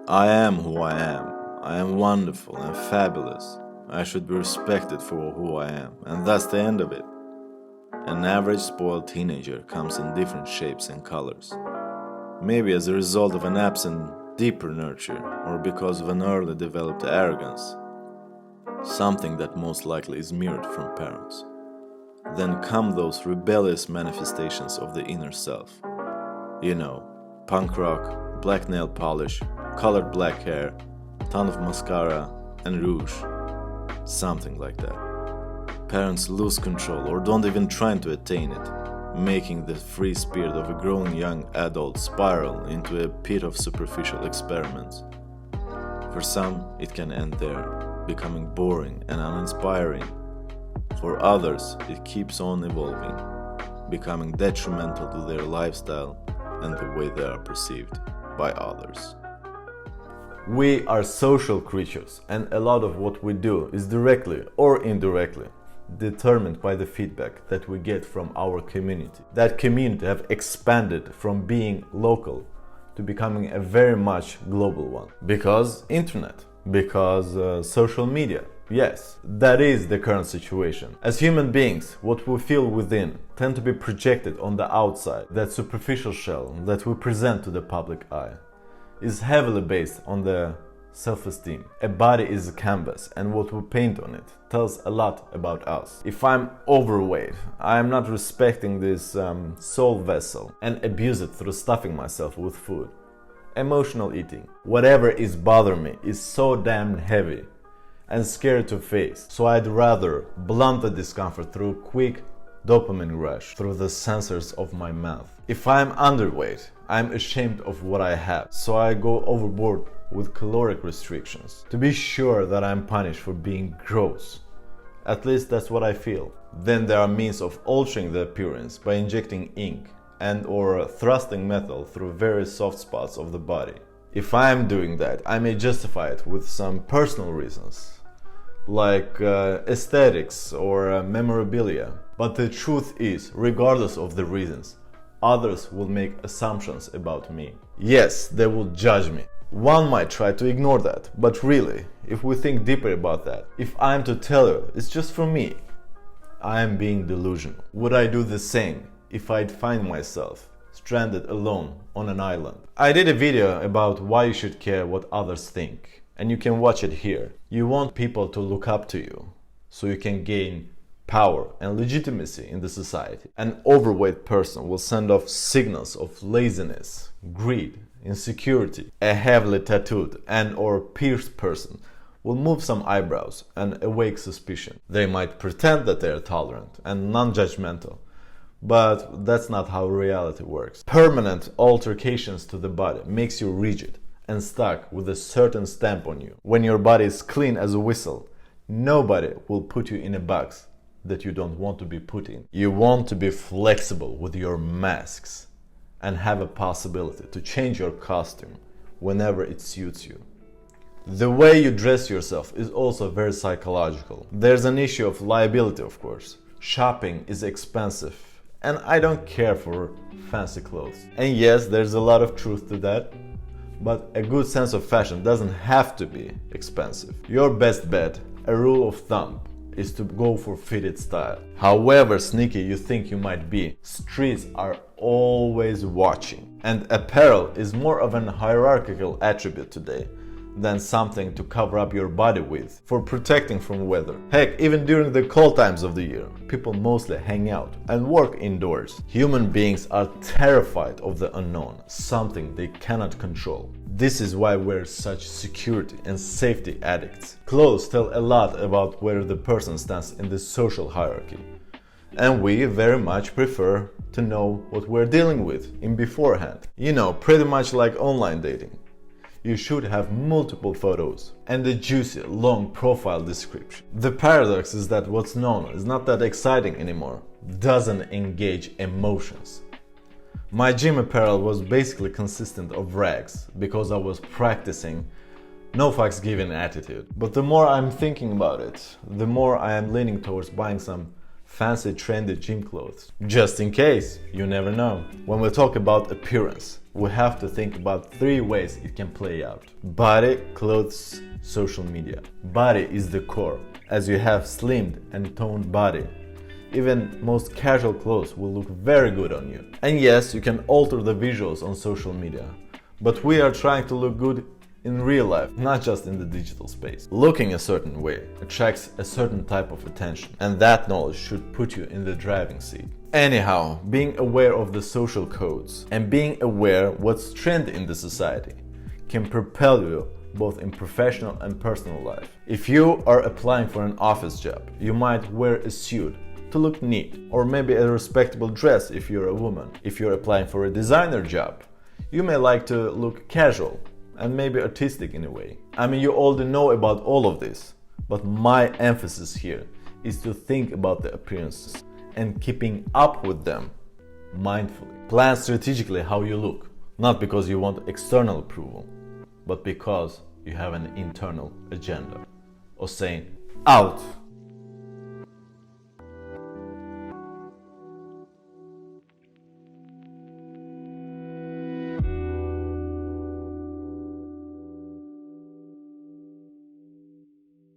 I am who I am. I am wonderful and fabulous. I should be respected for who I am, and that's the end of it. An average spoiled teenager comes in different shapes and colors. Maybe as a result of an absent, deeper nurture, or because of an early developed arrogance. Something that most likely is mirrored from parents. Then come those rebellious manifestations of the inner self. You know, punk rock, black nail polish, colored black hair, ton of mascara, and rouge. Something like that. Parents lose control or don't even try to attain it, making the free spirit of a growing young adult spiral into a pit of superficial experiments. For some, it can end there, becoming boring and uninspiring. For others, it keeps on evolving, becoming detrimental to their lifestyle and the way they are perceived by others. We are social creatures, and a lot of what we do is directly or indirectly determined by the feedback that we get from our community. That community have expanded from being local to becoming a very much global one. Because internet, because social media. Yes, that is the current situation. As human beings, what we feel within tend to be projected on the outside. That superficial shell that we present to the public eye is heavily based on the self-esteem. A body is a canvas, and what we paint on it tells a lot about us. If I'm overweight, I am not respecting this soul vessel and abuse it through stuffing myself with food. Emotional eating. Whatever is bothering me is so damn heavy and scary to face, so I'd rather blunt the discomfort through a quick dopamine rush through the sensors of my mouth. If I'm underweight, I'm ashamed of what I have, so I go overboard with caloric restrictions to be sure that I'm punished for being gross. At least that's what I feel. Then there are means of altering the appearance by injecting ink and or thrusting metal through various soft spots of the body. If I'm doing that, I may justify it with some personal reasons, like aesthetics or memorabilia. But the truth is, regardless of the reasons, others will make assumptions about me. Yes, they will judge me. One might try to ignore that, but really, if we think deeper about that, if I'm to tell you it's just for me, I am being delusional. Would I do the same if I'd find myself stranded alone on an island? I did a video about why you should care what others think, and you can watch it here. You want people to look up to you, so you can gain power and legitimacy in the society. An overweight person will send off signals of laziness, greed, insecurity. A heavily tattooed and or pierced person will move some eyebrows and awake suspicion. They might pretend that they are tolerant and non-judgmental, but that's not how reality works. Permanent altercations to the body makes you rigid and stuck with a certain stamp on you. When your body is clean as a whistle, nobody will put you in a box that you don't want to be put in. You want to be flexible with your masks and have a possibility to change your costume whenever it suits you. The way you dress yourself is also very psychological. There's an issue of liability, of course. Shopping is expensive, and I don't care for fancy clothes. And yes, there's a lot of truth to that, but a good sense of fashion doesn't have to be expensive. Your best bet, a rule of thumb, is to go for fitted style. However sneaky you think you might be, streets are always watching. And apparel is more of an hierarchical attribute today than something to cover up your body with for protecting from weather. Heck, even during the cold times of the year, people mostly hang out and work indoors. Human beings are terrified of the unknown, something they cannot control. This is why we're such security and safety addicts. Clothes tell a lot about where the person stands in the social hierarchy. And we very much prefer to know what we're dealing with in beforehand. You know, pretty much like online dating. You should have multiple photos and a juicy, long profile description. The paradox is that what's known is not that exciting anymore, doesn't engage emotions. My gym apparel was basically consistent of rags because I was practicing no fucks given attitude. But the more I'm thinking about it, the more I am leaning towards buying some fancy trendy gym clothes. Just in case, you never know. When we talk about appearance, we have to think about 3 ways it can play out. Body, clothes, social media. Body is the core, as you have slimmed and toned body. Even most casual clothes will look very good on you. And yes, you can alter the visuals on social media, but we are trying to look good in real life, not just in the digital space. Looking a certain way attracts a certain type of attention, and that knowledge should put you in the driving seat. Anyhow, being aware of the social codes and being aware what's trend in the society can propel you both in professional and personal life. If you are applying for an office job, you might wear a suit to look neat, or maybe a respectable dress if you're a woman. If you're applying for a designer job, you may like to look casual and maybe artistic in a way. I mean, you already know about all of this, but my emphasis here is to think about the appearances and keeping up with them mindfully. Plan strategically how you look, not because you want external approval, but because you have an internal agenda. Or saying, out!